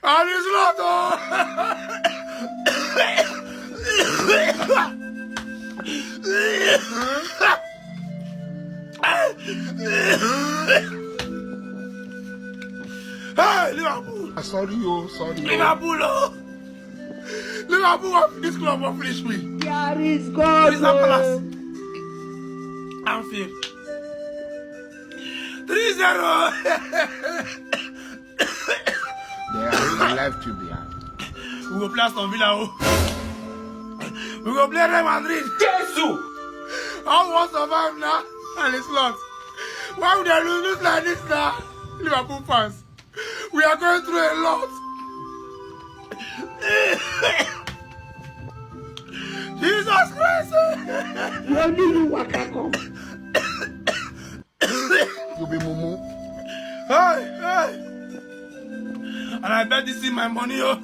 Arislato! Hey, Liverpool! Sorry. Liverpool! Liverpool want this club will finish me. Here is God. Crystal Palace. Anfield. 3-0. They are left to behind. We go play Aston Villa. We go play Real Madrid. Jesus. I want to survive now. And it's lost. Why would they lose like this now? Liverpool fans. We are going through a lot. Jesus Christ. Only you waka come. You be mumu. Hey. And I bet this is my money, oh.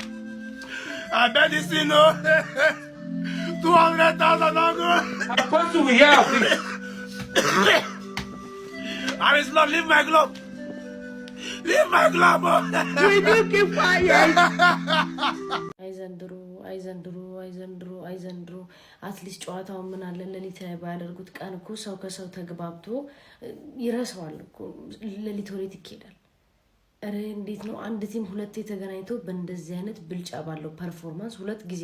I bet this is no. 200,000 I'm supposed to be here, please. Harris, Lord, leave my glove. Leave my glove. We do keep quiet. አይዘንድሮ አትሊስት ጨዋታው ምን አለ ለሊት ላይ ባያደርጉት ቃን እኮ ሰው ከሰው ተግባብቶ ይረሳዋል እኮ ለሊት ወሬት ይኬዳል። አረ እንዴት ነው አንድ ቲም ሁለቴ ተገናኝቶ በእንደዚህ አይነት ብልጫ ባለው ፐርፎርማንስ ሁለት ጊዜ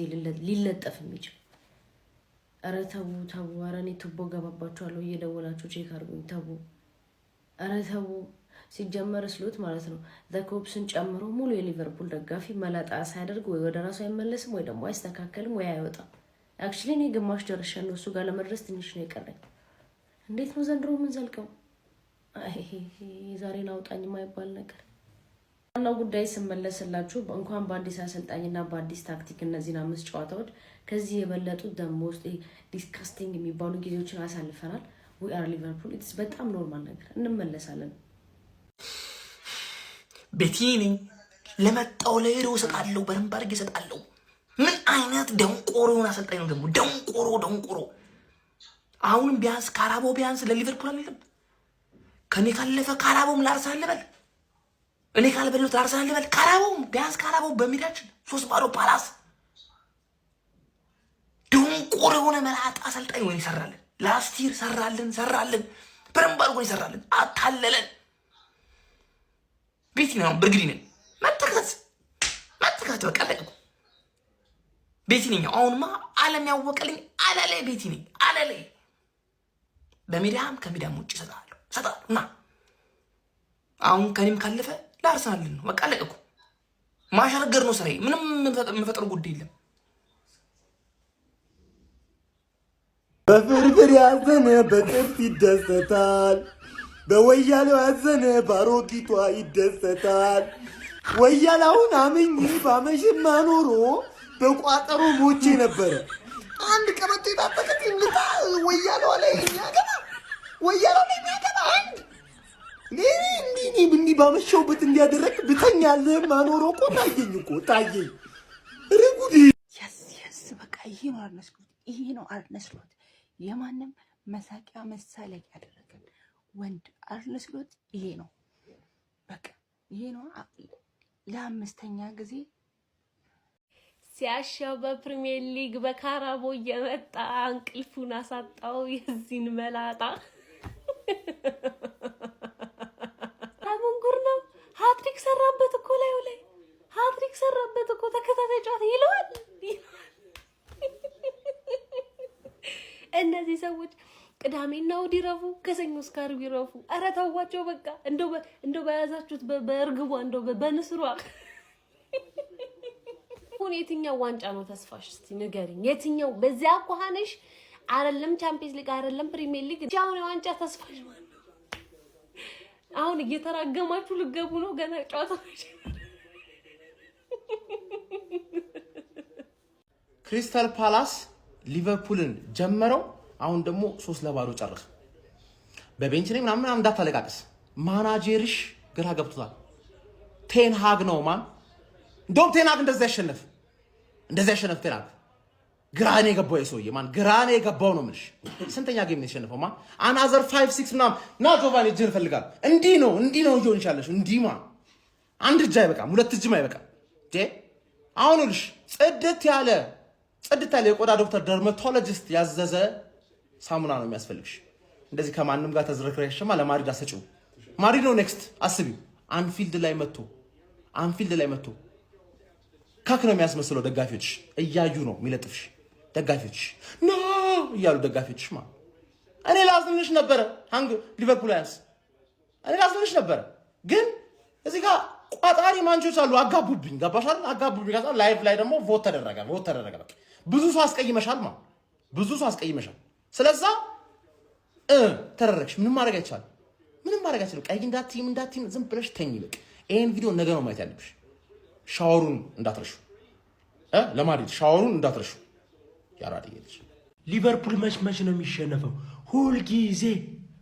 ሊለጠፍ የሚችል? አረ ተው አረ እኔ ቱቦ ገባባችኋለሁ እየደወላችሁ ቼክ አድርጉኝ ተው። አረ ተው ሲጀመር ስሎት ማለት ነው ዘኮፕስን ጨምሮ ሙሉ የሊቨርፑል ደጋፊ መላጣ ሳይደርግ ወይ ወደ ራሱ አይመለስም ወይ ደግሞ አይስተካከልም ወይ አይወጣም። አክቹሊ እኔ ግማሽ ደርሻለሁ እሱ ጋር ለመድረስ ትንሽ ነው የቀረኝ። እንዴት ነው ዘንድሮ ምን ዘልቀው ዛሬን አውጣኝ የማይባል ነገር። ዋናው ጉዳይ ስመለስላችሁ እንኳን በአዲስ አሰልጣኝና በአዲስ ታክቲክ እነዚህን 5 ጨዋታዎች ከዚህ የበለጡ ደሞ ውስጥ ዲስካስቲንግ የሚባሉ ጊዜዎችን አሳልፈናል። we are liverpool it's በጣም ኖርማል ነገር እንመለሳለን። ቤቲኒ ለመጣው ለሄዶ ሰጣለው በረምብ አድርጌ ሰጣለው። ምን አይነት ደንቆሮውን አሰልጣኝ ነው ደግሞ ደንቆሮ። አሁን ቢያንስ ካራቦ ቢያንስ ለሊቨርፑል አይደለም ከኔ ካለፈ ካራቦም ላርሰናል ልበል እኔ ካልበሉት ላርሰናል ልበል ካራቦም ቢያንስ ካራቦ በሜዳችን 3-0 ፓላስ ደንቆሮ የሆነ መላጣ አሰልጣኝ ወይ ይሰራልን። ላስቲር ሰራልን በረምብ አድርጎ ይሰራልን አታለለን። ቤቲኒ ነው ብርግዲን መተከስ በቃ ለቀቁ። ቤቲኒ ነው አሁንማ ዓለም ያወቀልኝ አለለ ቤቲኒ አለለ በሜዳም ከሜዳም ውጭ ሰጣለሁ እና አሁን ከኔም ካለፈ ላርሰናል ነው በቃ ለቀቁ። ማሻገር ነው ስራዬ። ምንም የምፈጥር ጉዳይ የለም። በፍርፍር ያዘነ በጥርስ ይደሰታል። በወያለው ያዘነ ባሮጊቷ ይደሰታል። ወያላውን አመኝ ባመሽማ ኖሮ በቋጠሮ ሞቼ ነበረ። አንድ ቀበቶ የታጠቀት ይምጣ ወያለው ላይ የሚያገባ አንድ እንዲህ ባመሻውበት እንዲያደረግ ብተኛልህማ ኖሮ እኮ ታየኝ ርጉዲ የስ በቃ ይሄ ነው አርነ ስሎት የማንም መሳቂያ መሳለቅ ያደረገን ወንድ አርነ ስሎት ይሄ ነው በቃ ይሄ ነው። ለአምስተኛ ጊዜ ሲያሻው በፕሪሚየር ሊግ በካራቦ እየመጣ እንቅልፉን አሳጣው የዚህን መላጣ። ታሙንጉር ነው ሃትሪክ ሰራበት እኮ ላይ ሃትሪክ ሰራበት እኮ ተከታታይ ጨዋታ ይለዋል። እነዚህ ሰዎች ቅዳሜና እሑድ ይረፉ ከሰኞ እስከ ዓርብ ይረፉ። ኧረ ተዋቸው በቃ እንደው በያዛችሁት በእርግቧ እንደው በንስሯ። የትኛው ዋንጫ ነው ተስፋሽ? እስቲ ንገሪኝ። የትኛው በዚያ አቋሃነሽ አይደለም ቻምፒየንስ ሊግ አይደለም ፕሪሚየር ሊግ አሁን የዋንጫ ተስፋሽ ማለት ነው? አሁን እየተራገማችሁ ልገቡ ነው ገና ጨዋታዎች። ክሪስታል ፓላስ ሊቨርፑልን ጀመረው። አሁን ደግሞ 3-0 ጨረሰ። በቤንች ላይ ምናምን እንዳታለቃቅስ። ማናጀርሽ ግራ ገብቶታል። ቴንሃግ ነው ማን እንደውም ቴንሃግ እንደዛ ያሸነፍ ቴንሃግ ግራኔ የገባው የሰውዬ ማን ግራኔ የገባው ነው ምንሽ ስንተኛ ጌም ነው የተሸነፈው ማን አናዘር 5-6 ምናምን ና ጆቫኒ እጅን ፈልጋል። እንዲህ ነው እየሆን ይችላልሽ። እንዲህ ማን አንድ እጅ አይበቃም፣ ሁለት እጅም አይበቃም። አሁንልሽ ጽድት ያለ የቆዳ ዶክተር ደርማቶሎጂስት ያዘዘ ሳሙና ነው የሚያስፈልግሽ። እንደዚህ ከማንም ጋር ተዝረክረሽማ ለማድሪድ አሰጪው። ማድሪድ ነው ኔክስት አስቢው። አንፊልድ ላይ መጥቶ ካክ ነው የሚያስመስለው። ደጋፊዎች እያዩ ነው የሚለጥፍሽ። ደጋፊዎች ኖ እያሉ ደጋፊዎች እኔ ላዝንልሽ ነበረ ሃንግ ሊቨርፑል ያንስ እኔ ላዝንልሽ ነበረ፣ ግን እዚህ ጋር ቋጣሪ ማንቾች አሉ። አጋቡብኝ። ገባሻል? አጋቡብኝ። ከዛ ላይቭ ላይ ደግሞ ቮት ተደረገ። በቃ ብዙ ሰው አስቀይመሻል ብዙ ሰው አስቀይመሻል። ስለዛ ተደረግሽ። ምንም ማድረግ አይቻልም። ቀይ እንዳትይም ዝም ብለሽ ተኝ። በቃ ይሄን ቪዲዮ ነገ ነው ማየት ያለብሽ። ሻወሩን እንዳትረሹ፣ ለማድሪድ ሻወሩን እንዳትረሹ። ያራዲየልሽ ሊቨርፑል መች ነው የሚሸነፈው? ሁልጊዜ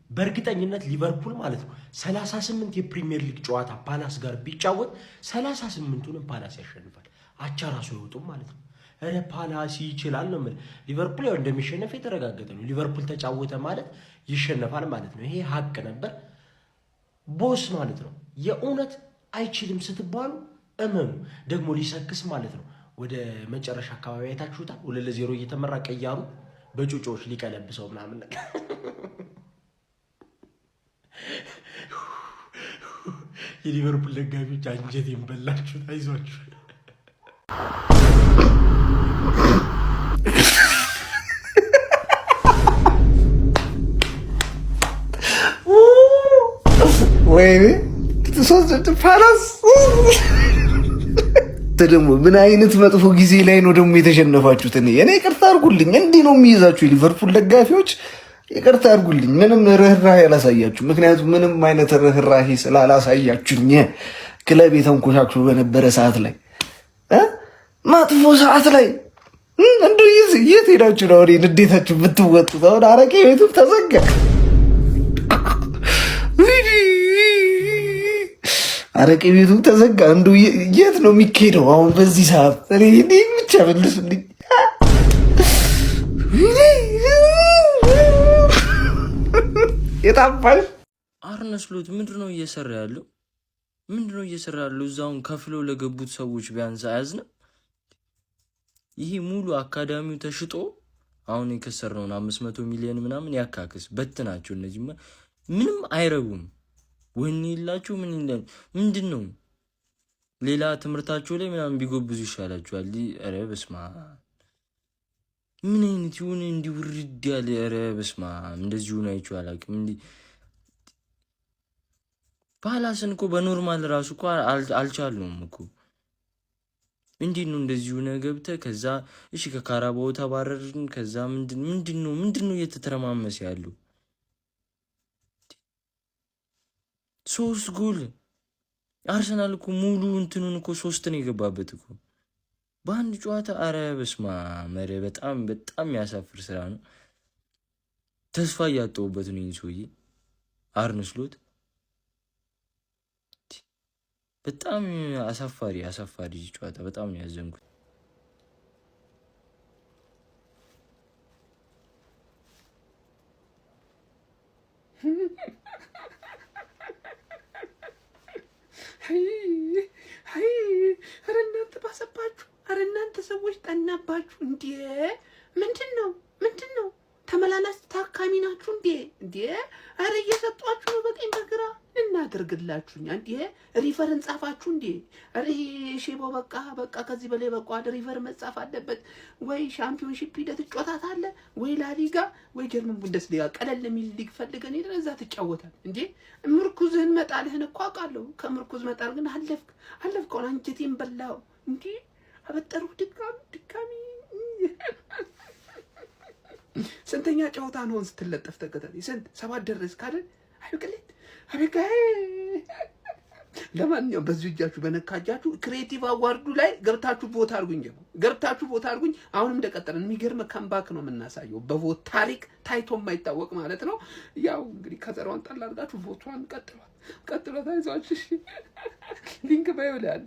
በእርግጠኝነት ሊቨርፑል ማለት ነው 38 የፕሪሚየር ሊግ ጨዋታ ፓላስ ጋር ቢጫወት 38ቱንም ፓላስ ያሸንፋል። አቻ ራሱ አይወጡም ማለት ነው። እረ ፓላስ ይችላል ነው ማለት። ሊቨርፑል ያው እንደሚሸነፍ የተረጋገጠ ነው። ሊቨርፑል ተጫወተ ማለት ይሸነፋል ማለት ነው። ይሄ ሀቅ ነበር። ቦስ ማለት ነው የእውነት አይችልም ስትባሉ እመኑ። ደግሞ ሊሰክስ ማለት ነው። ወደ መጨረሻ አካባቢ አይታችሁታል። 2-0 እየተመራ ቀያሩ በጩጮች ሊቀለብሰው ምናምን ነገር የሊቨርፑል ደጋፊዎች አንጀቴን በላችሁ። አይዟችሁ። ወይኔ ፓላስ ደግሞ ምን አይነት መጥፎ ጊዜ ላይ ነው ደግሞ የተሸነፋችሁት? እኔ ይቅርታ አድርጉልኝ። እንዲህ ነው የሚይዛችሁ የሊቨርፑል ደጋፊዎች። ይቅርታ አድርጉልኝ። ምንም ርህራሄ አላሳያችሁ። ምክንያቱም ምንም አይነት ርህራሄ ስላላሳያችሁኝ ክለብ የተንኮሻችሁ በነበረ ሰዓት ላይ መጥፎ ሰዓት ላይ እንደው የት ሄዳችሁ ነው ንዴታችሁ ብትወጡት? አሁን አረቄ ቤቱም ተዘጋ። አረቄ ቤቱ ተዘጋ። እንደው የት ነው የሚካሄደው አሁን በዚህ ሰዓት? እኔ ብቻ መልሱልኝ። የታባል አርነ ስሎት ምንድነው እየሰራ ያለው? እዛውን ከፍለው ለገቡት ሰዎች ቢያንስ አያዝንም? ይሄ ሙሉ አካዳሚው ተሽጦ አሁን የከሰርነውን 500 ሚሊዮን ምናምን ያካክስ በትናቸው። እነዚህ ምንም አይረቡም። ወኔ ይላችሁ ምንድነው? ሌላ ትምህርታቸው ላይ ምናምን ቢጎብዙ ይሻላችኋል። ኧረ በስመ አብ ምን አይነት ይሁን እንዲውርድ ያለ። ኧረ በስመ አብ እንደዚህ ሆነ አይቼው አላውቅም። ፓላስን እኮ በኖርማል ራሱ እኮ አልቻልነውም እኮ። እንዴት ነው እንደዚህ ሆነ ገብተህ ከዛ እሺ ከካራባው ተባረርን። ከዛ ምንድነው እየተተረማመሰ ያለው? 3 ጎል አርሰናል እኮ ሙሉ እንትኑን እኮ 3 ነው የገባበት እኮ በአንድ ጨዋታ። አረ በስማ መረ በጣም ያሳፍር ስራ ነው። ተስፋ እያጠውበት ነው ሰውዬ አርነ ስሎት። በጣም አሳፋሪ ጨዋታ። በጣም ነው ያዘንኩት። ኧረ እናንተ ባሰባችሁ። ኧረ እናንተ ሰዎች ጠናባችሁ እንዴ! ምንድን ነው ተመላላስ ታካሚ ናችሁ እንዴ? ኧረ እየሰጧችሁ ነው በቀኝ በግራ። እናደርግላችሁኛ እንዴ? ሪፈር እንጻፋችሁ እንዴ? ኧረ ሼባው በቃ ከዚህ በላይ በቃ ሪፈር መጻፍ አለበት። ወይ ሻምፒዮንሺፕ ሂደት ጮታት አለ ወይ ላሊጋ ወይ ጀርመን ቡንደስሊጋ ቀለል የሚል ሊግ ፈልገን ሄደን እዛ ትጫወታል እንዴ? ምርኩዝህን መጣልህን እኮ አውቃለሁ። ከምርኩዝ መጣል ግን አለፍከው። አንጀቴን በላው እንዴ? አበጠሩ ድጋሚ ስንተኛ ጨዋታ ነው ስትለጠፍ ተከታታይ? ስንት 7 ደረስክ አይደል? አቤት ለማንኛውም በዚህ እጃችሁ በነካጃችሁ ክሬቲቭ አዋርዱ ላይ ገብታችሁ ቦታ አድርጉኝ። ገብታችሁ ቦታ አድርጉኝ። አሁንም እንደቀጠለን የሚገርም ካምባክ ነው የምናሳየው በቮት ታሪክ ታይቶ የማይታወቅ ማለት ነው። ያው እንግዲህ ከዘራውን ጣል አድርጋችሁ ቮቷን ቀጥሏት አይዟችሁ። እሺ ሊንክ ባይወላለ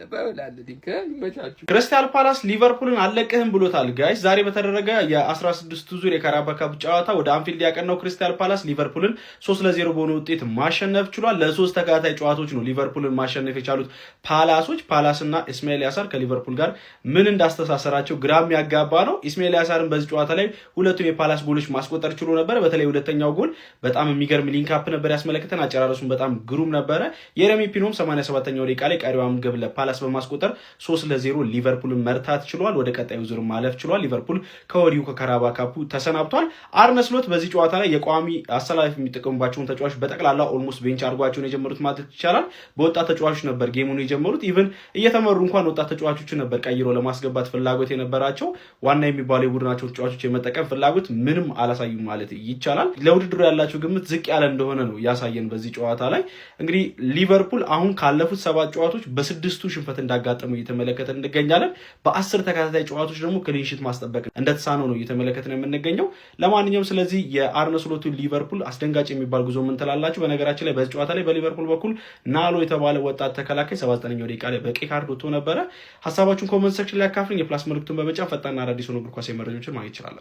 ሊንክ ይመቻችሁ። ክሪስታል ፓላስ ሊቨርፑልን አለቅህም ብሎታል ጋይስ። ዛሬ በተደረገ የ16ቱ ዙር የካራባኦ ካፕ ጨዋታ ወደ አንፊልድ ያቀናው ክሪስታል ፓላስ ሊቨርፑልን 3-0 በሆነ ውጤት ማሸነፍ ችሏል። ለሶስት ተከታታይ ጨዋታዎች ነው ሊቨርፑልን ማሸነፍ የቻሉት ፓላሶች። ፓላስና ኢስማኤል ያሳር ከሊቨርፑል ጋር ምን እንዳስተሳሰራቸው ግራም ያጋባ ነው። ኢስማኤል ያሳርን በዚህ ጨዋታ ላይ ሁለቱን የፓላስ ጎሎች ማስቆጠር ችሎ ነበር። በተለይ ሁለተኛው ጎል በጣም የሚገርም ሊንክ አፕ ነበር ያስመለከተን። አጨራረሱን በጣም ግሩም ነበረ። የረሚ ፒኖም 87ኛው ደቂቃ ላይ ቀሪዋን ግብ ለፓላስ በማስቆጠር 3-0 ሊቨርፑልን መርታት ችሏል። ወደ ቀጣዩ ዙር ማለፍ ችሏል። ሊቨርፑል ከወዲሁ ከካራባኦ ካፑ ተሰናብቷል። አርነ ስሎት በዚህ ጨዋታ ላይ የቋሚ አሰላለፍ የሚጠቀሙባቸውን ተጫዋቾች በጠቅላላ ኦልሞስት ቤንች አድርጓቸውን የጀመሩት ማለት ይቻላል። በወጣት ተጫዋቾች ነበር ጌሙን የጀመሩት። ኢቭን እየተመሩ እንኳን ወጣት ተጫዋቾችን ነበር ቀይሮ ለማስገባት ፍላጎት የነበራቸው። ዋና የሚባሉ የቡድናቸው ተጫዋቾች የመጠቀም ፍላጎት ምንም አላሳዩም ማለት ይቻላል። ለውድድሩ ያላቸው ግምት ዝቅ ያለ እንደሆነ ነው ያሳየን በዚህ ጨዋታ ላይ። እንግዲህ ሊቨርፑል አሁን ካለፉት 7 ጨዋታዎች በ6ቱ ሽንፈት እንዳጋጠመው እየተመለከተን እንገኛለን። በ10 ተከታታይ ጨዋታዎች ደግሞ ክሊንሺት ማስጠበቅ እንደተሳነው ነው እየተመለከተን የምንገኘው። ለማንኛውም ስለዚህ የአርነ ስሎቱ ሊቨርፑል አስደንጋጭ የሚባል ጉዞ ምን ትላላችሁ? በነገራችን ላይ በዚህ ጨዋታ ላይ በሊቨርፑል በኩል ናሎ የተባለ ወጣት ተከላካይ 79ኛው ደቂቃ ላይ በቀይ ካርድ ወጥቶ ነበረ። ሀሳባችሁን ኮሜንት ሴክሽን ላይ አካፍሉኝ። የፕላስ ምልክቱን በመጫን ፈጣንና አዳዲስ ሆኖ እግር ኳስ መረጃዎችን ማግኘት ይችላል።